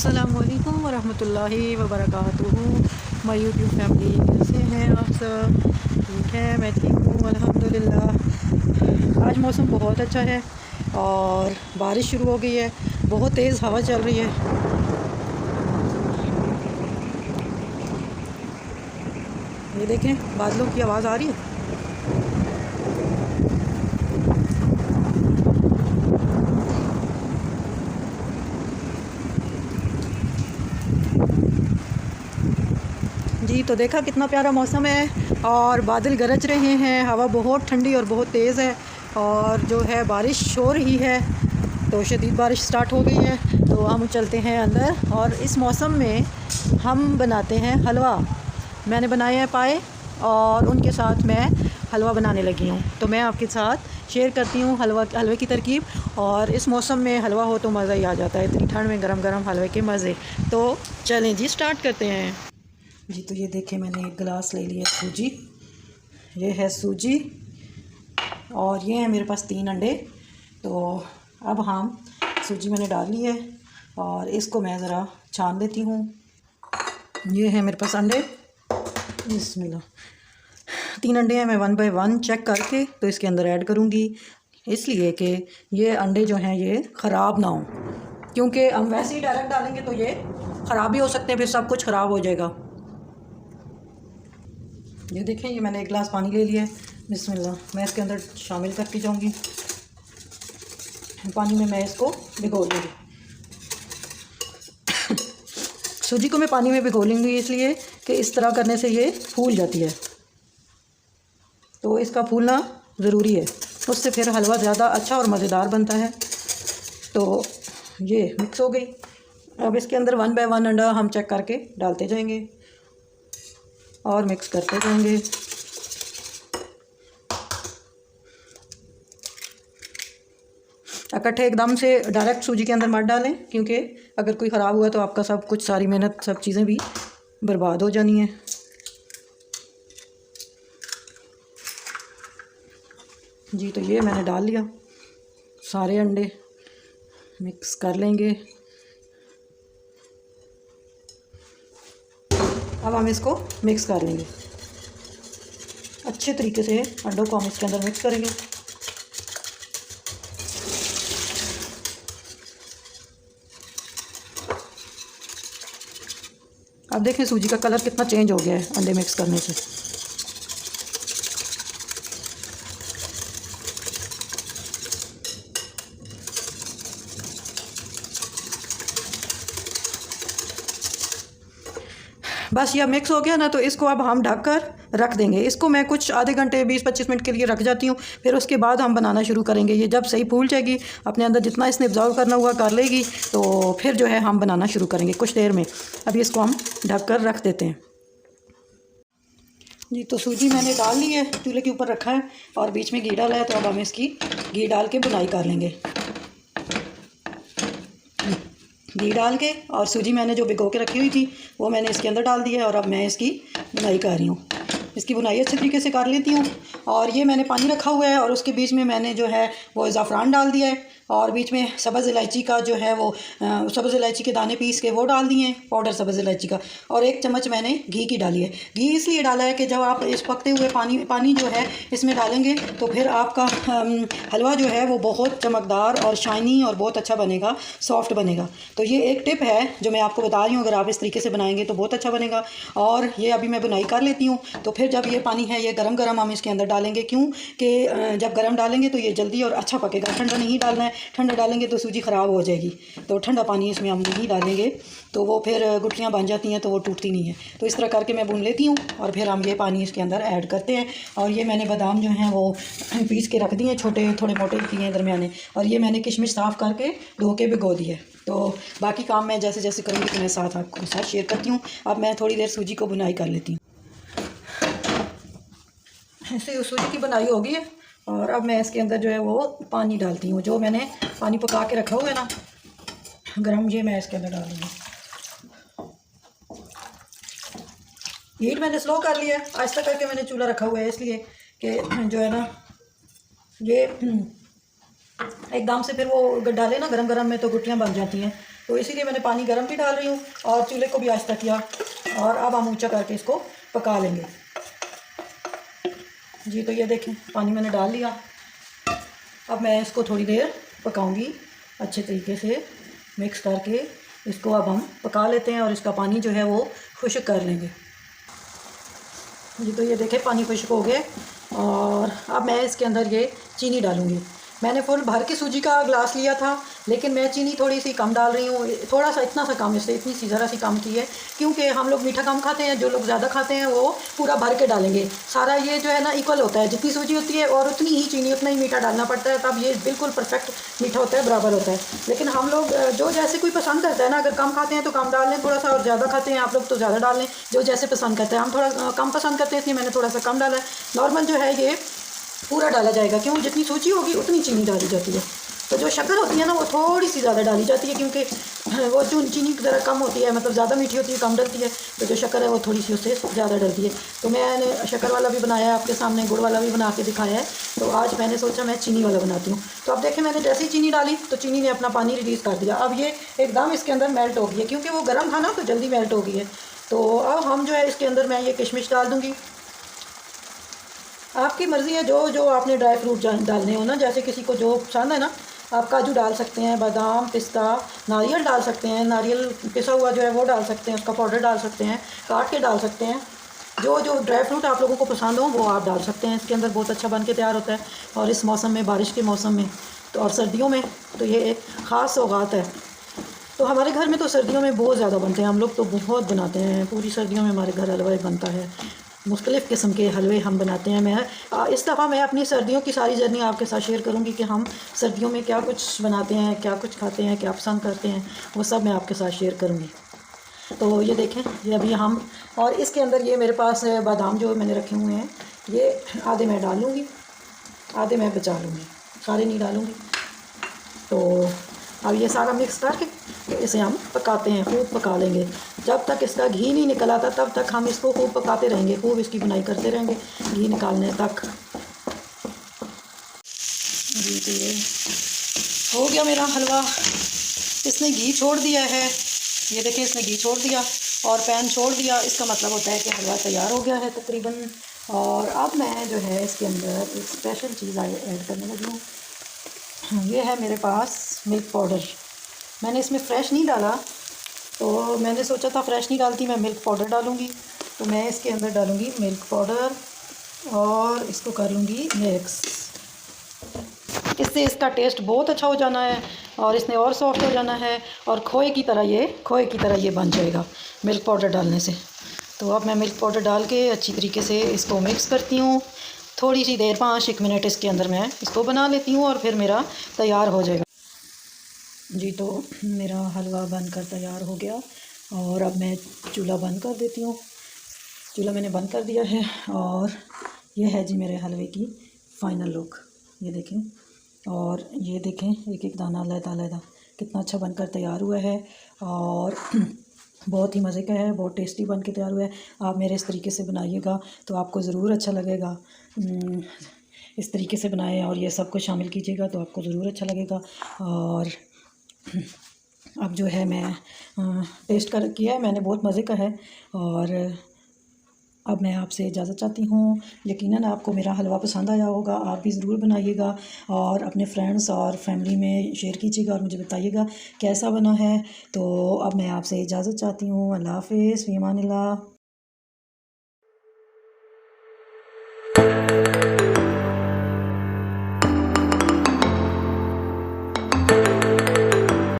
अस्सलामुअलैकुम वरहमतुल्लाहि वबरकातुहू। My YouTube family, कैसे हैं आप सब? ठीक है, मैं ठीक हूँ अल्हम्दुलिल्लाह। आज मौसम बहुत अच्छा है और बारिश शुरू हो गई है। बहुत तेज़ हवा चल रही है। ये देखें, बादलों की आवाज़ आ रही है। जी, तो देखा कितना प्यारा मौसम है और बादल गरज रहे हैं। हवा बहुत ठंडी और बहुत तेज़ है और जो है बारिश हो रही है, तो शदीद बारिश स्टार्ट हो गई है। तो हम चलते हैं अंदर और इस मौसम में हम बनाते हैं हलवा। मैंने बनाए हैं पाए और उनके साथ मैं हलवा बनाने लगी हूँ। तो मैं आपके साथ शेयर करती हूँ हलवे की तरकीब। और इस मौसम में हलवा हो तो मज़ा ही आ जाता है, इतनी ठंड में गरम गरम हलवे के मज़े। तो चलें जी, स्टार्ट करते हैं जी। तो ये देखें, मैंने एक गिलास ले लिया सूजी। ये है सूजी और ये है मेरे पास 3 अंडे। तो अब हम सूजी मैंने डाल ली है और इसको मैं ज़रा छान लेती हूँ। ये है मेरे पास अंडे, बिस्मिल्लाह। 3 अंडे हैं, मैं 1 बाय 1 चेक करके तो इसके अंदर ऐड करूँगी, इसलिए कि ये अंडे जो हैं ये ख़राब ना हों, क्योंकि हम वैसे ही डायरेक्ट डालेंगे तो ये ख़राब भी हो सकते हैं, फिर सब कुछ ख़राब हो जाएगा। ये देखें, ये मैंने 1 गिलास पानी ले लिया है। बिस्मिल्लाह, मैं इसके अंदर शामिल करती जाऊंगी। पानी में मैं इसको भिगो लूँगी। सूजी को मैं पानी में भिगो लूँगी इसलिए कि इस तरह करने से ये फूल जाती है, तो इसका फूलना ज़रूरी है, उससे फिर हलवा ज़्यादा अच्छा और मज़ेदार बनता है। तो ये मिक्स हो गई। अब इसके अंदर 1 बाय 1 अंडा हम चेक करके डालते जाएंगे और मिक्स करते जाएंगे। इकट्ठे एकदम से डायरेक्ट सूजी के अंदर मत डालें, क्योंकि अगर कोई ख़राब हुआ तो आपका सब कुछ, सारी मेहनत, सब चीज़ें भी बर्बाद हो जानी हैं। जी, तो ये मैंने डाल लिया सारे अंडे, मिक्स कर लेंगे। अब हम इसको मिक्स कर लेंगे अच्छे तरीके से। अंडों को हम इसके अंदर मिक्स करेंगे। अब देखें सूजी का कलर कितना चेंज हो गया है अंडे मिक्स करने से। बस ये मिक्स हो गया ना, तो इसको अब हम ढक कर रख देंगे। इसको मैं कुछ आधे घंटे 20-25 मिनट के लिए रख जाती हूँ, फिर उसके बाद हम बनाना शुरू करेंगे। ये जब सही फूल जाएगी, अपने अंदर जितना इसने ऑब्जर्व करना हुआ कर लेगी, तो फिर जो है हम बनाना शुरू करेंगे कुछ देर में। अभी इसको हम ढक कर रख देते हैं जी। तो सूजी मैंने डाल ली है, चूल्हे के ऊपर रखा है और बीच में घी डाला है। तो अब हम इसकी घी डाल के बुनाई कर लेंगे। घी डाल के और सूजी मैंने जो भिगो के रखी हुई थी वो मैंने इसके अंदर डाल दी है और अब मैं इसकी बुनाई कर रही हूँ। इसकी बुनाई अच्छे तरीके से कर लेती हूँ। और ये मैंने पानी रखा हुआ है और उसके बीच में मैंने जो है वो ज़ाफ़रान डाल दिया है और बीच में सब्ज़ इलायची का जो है वो सब्ज़ इलायची के दाने पीस के वो डाल दिए हैं, पाउडर सब्ज़ इलायची का। और 1 चम्मच मैंने घी की डाली है। घी इसलिए डाला है कि जब आप इस पकते हुए पानी जो है इसमें डालेंगे तो फिर आपका हलवा जो है वो बहुत चमकदार और शाइनी और बहुत अच्छा बनेगा, सॉफ्ट बनेगा। तो ये एक टिप है जो मैं आपको बता रही हूँ, अगर आप इस तरीके से बनाएंगे तो बहुत अच्छा बनेगा। और ये अभी मैं बुनाई कर लेती हूँ। तो फिर जब ये पानी है ये गरम गरम हम इसके अंदर डालेंगे, क्यों कि जब गरम डालेंगे तो ये जल्दी और अच्छा पकेगा। ठंडा नहीं डालना है, ठंडा डालेंगे तो सूजी ख़राब हो जाएगी। तो ठंडा पानी इसमें हम नहीं डालेंगे तो वो फिर गुठलियाँ बन जाती हैं, तो वो टूटती नहीं है। तो इस तरह करके मैं भून लेती हूँ और फिर हम ये पानी इसके अंदर ऐड करते हैं। और ये मैंने बादाम जो हैं वो पीस के रख दिए, छोटे थोड़े मोटे किए हैं दरमियाने। और ये मैंने किशमिश साफ़ करके धो के भिगो दी है। तो बाकी काम मैं जैसे जैसे करूँगी तो मैं साथ आपको साथ शेयर करती हूँ। अब मैं थोड़ी देर सूजी को बुनाई कर लेती हूँ। ऐसे सूजी की बुनाई हो गई है और अब मैं इसके अंदर जो है वो पानी डालती हूँ, जो मैंने पानी पका के रखा हुआ है ना गरम, ये मैं इसके अंदर डाल दूँगी। हीट मैंने स्लो कर लिया है, आहिस्ता करके मैंने चूल्हा रखा हुआ है, इसलिए कि जो है ना ये एकदम से फिर वो डाले ना गरम गरम में तो गुठलियाँ बन जाती हैं। तो इसीलिए मैंने पानी गर्म भी डाल रही हूँ और चूल्हे को भी आहिस्ता किया। और अब हम ऊँचा करके इसको पका लेंगे। जी तो ये देखें पानी मैंने डाल लिया। अब मैं इसको थोड़ी देर पकाऊंगी अच्छे तरीके से मिक्स करके। इसको अब हम पका लेते हैं और इसका पानी जो है वो खुश्क कर लेंगे। जी तो ये देखें पानी खुश्क हो गए और अब मैं इसके अंदर ये चीनी डालूँगी। मैंने फुल भर के सूजी का ग्लास लिया था, लेकिन मैं चीनी थोड़ी सी कम डाल रही हूँ, थोड़ा सा इतना सा कम, इससे इतनी सी ज़रा सी कम की है, क्योंकि हम लोग मीठा कम खाते हैं। जो लोग ज़्यादा खाते हैं वो पूरा भर के डालेंगे। सारा ये जो है ना इक्वल होता है, जितनी सूजी होती है और उतनी ही चीनी, उतना ही मीठा डालना पड़ता है, तब ये बिल्कुल परफेक्ट मीठा होता है, बराबर होता है। लेकिन हम लोग जो जैसे कोई पसंद करता है ना, अगर कम खाते हैं तो कम डाल लें थोड़ा सा, और ज़्यादा खाते हैं आप लोग तो ज़्यादा डाल लें, जो जैसे पसंद करते हैं। हम थोड़ा कम पसंद करते हैं इसलिए मैंने थोड़ा सा कम डाला है। नॉर्मल जो है ये पूरा डाला जाएगा, क्यों, जितनी सूजी होगी उतनी चीनी डाली जाती है। तो जो शक्कर होती है ना वो थोड़ी सी ज़्यादा डाली जाती है, क्योंकि वो जो चीनी ज़रा कम होती है, मतलब ज़्यादा मीठी होती है, कम डलती है। तो जो शक्कर है वो थोड़ी सी उससे ज़्यादा डलती है। तो मैंने शक्कर वाला भी बनाया है आपके सामने, गुड़ वाला भी बना के दिखाया है। तो आज मैंने सोचा मैं चीनी वाला बनाती हूँ। तो अब देखें मैंने जैसे ही चीनी डाली तो चीनी ने अपना पानी रिलीज़ कर दिया। अब ये एकदम इसके अंदर मेल्ट हो गई है, क्योंकि वो गर्म था ना तो जल्दी मेल्ट हो गई है। तो अब हम जो है इसके अंदर मैं ये किशमिश डाल दूँगी। आपकी मर्ज़ी है जो आपने ड्राई फ्रूट डालने हो ना, जैसे किसी को जो पसंद है ना, आप काजू डाल सकते हैं, बादाम, पिस्ता, नारियल डाल सकते हैं। नारियल पिसा हुआ जो है वो डाल सकते हैं, उसका पाउडर डाल सकते हैं, काट के डाल सकते हैं। जो ड्राई फ्रूट आप लोगों को पसंद हो वो आप डाल सकते हैं। इसके अंदर बहुत अच्छा बन के तैयार होता है। और इस मौसम में, बारिश के मौसम में तो और सर्दियों में तो ये एक ख़ास सौगात है। तो हमारे घर में तो सर्दियों में बहुत ज़्यादा बनते हैं, हम लोग तो बहुत बनाते हैं। पूरी सर्दियों में हमारे घर हलवा बनता है, मुख्तलिफ़ किस्म के हलवे हम बनाते हैं। इस दफ़ा मैं अपनी सर्दियों की सारी जर्नी आपके साथ शेयर करूंगी कि हम सर्दियों में क्या कुछ बनाते हैं, क्या कुछ खाते हैं, क्या पसंद करते हैं, वो सब मैं आपके साथ शेयर करूंगी। तो ये देखें, ये अभी हम, और इसके अंदर ये मेरे पास बादाम जो मैंने रखे हुए हैं, ये आधे मैं डाल लूँगी, आधे मैं बचा लूँगी, सारे नहीं डालूँगी। तो अब ये सारा मिक्स करके तो इसे हम पकाते हैं, खूब पका लेंगे। जब तक इसका घी नहीं निकल आता तब तक हम इसको खूब पकाते रहेंगे, खूब इसकी बुनाई करते रहेंगे घी निकालने तक। जी तो ये हो गया मेरा हलवा। इसने घी छोड़ दिया है, ये देखें इसने घी छोड़ दिया और पैन छोड़ दिया। इसका मतलब होता है कि हलवा तैयार हो गया है तकरीबन। और अब मैं जो है इसके अंदर एक स्पेशल चीज़ ऐड करने लगी हूँ। ये है मेरे पास मिल्क पाउडर। मैंने इसमें फ़्रेश नहीं डाला, तो मैंने सोचा था फ़्रेश नहीं डालती, मैं मिल्क पाउडर डालूँगी। तो मैं इसके अंदर डालूँगी मिल्क पाउडर और इसको कर लूँगी मिक्स। इससे इसका टेस्ट बहुत अच्छा हो जाना है और इसने और सॉफ्ट हो जाना है और खोए की तरह ये बन जाएगा मिल्क पाउडर डालने से। तो अब मैं मिल्क पाउडर डाल के अच्छी तरीके से इसको मिक्स करती हूँ। थोड़ी सी देर, 5-1 मिनट इसके अंदर मैं इसको बना लेती हूँ और फिर मेरा तैयार हो जाएगा। जी तो मेरा हलवा बनकर तैयार हो गया और अब मैं चूल्हा बंद कर देती हूँ। चूल्हा मैंने बंद कर दिया है और ये है जी मेरे हलवे की फ़ाइनल लुक। ये देखें, और ये देखें एक एक दाना अलग-अलग कितना अच्छा बनकर तैयार हुआ है और बहुत ही मज़े का है, बहुत टेस्टी बन के तैयार हुआ है। आप मेरे इस तरीके से बनाइएगा तो आपको ज़रूर अच्छा लगेगा। इस तरीके से बनाएं और ये सब कुछ शामिल कीजिएगा तो आपको ज़रूर अच्छा लगेगा। और अब जो है मैं टेस्ट कर किया है मैंने, बहुत मज़े का है। और अब मैं आपसे इजाज़त चाहती हूँ। यकीनन आपको मेरा हलवा पसंद आया होगा, आप भी ज़रूर बनाइएगा और अपने फ्रेंड्स और फैमिली में शेयर कीजिएगा और मुझे बताइएगा कैसा बना है। तो अब मैं आपसे इजाज़त चाहती हूँ। अल्लाह हाफ़िज़, फ़ी अमानिल्लाह।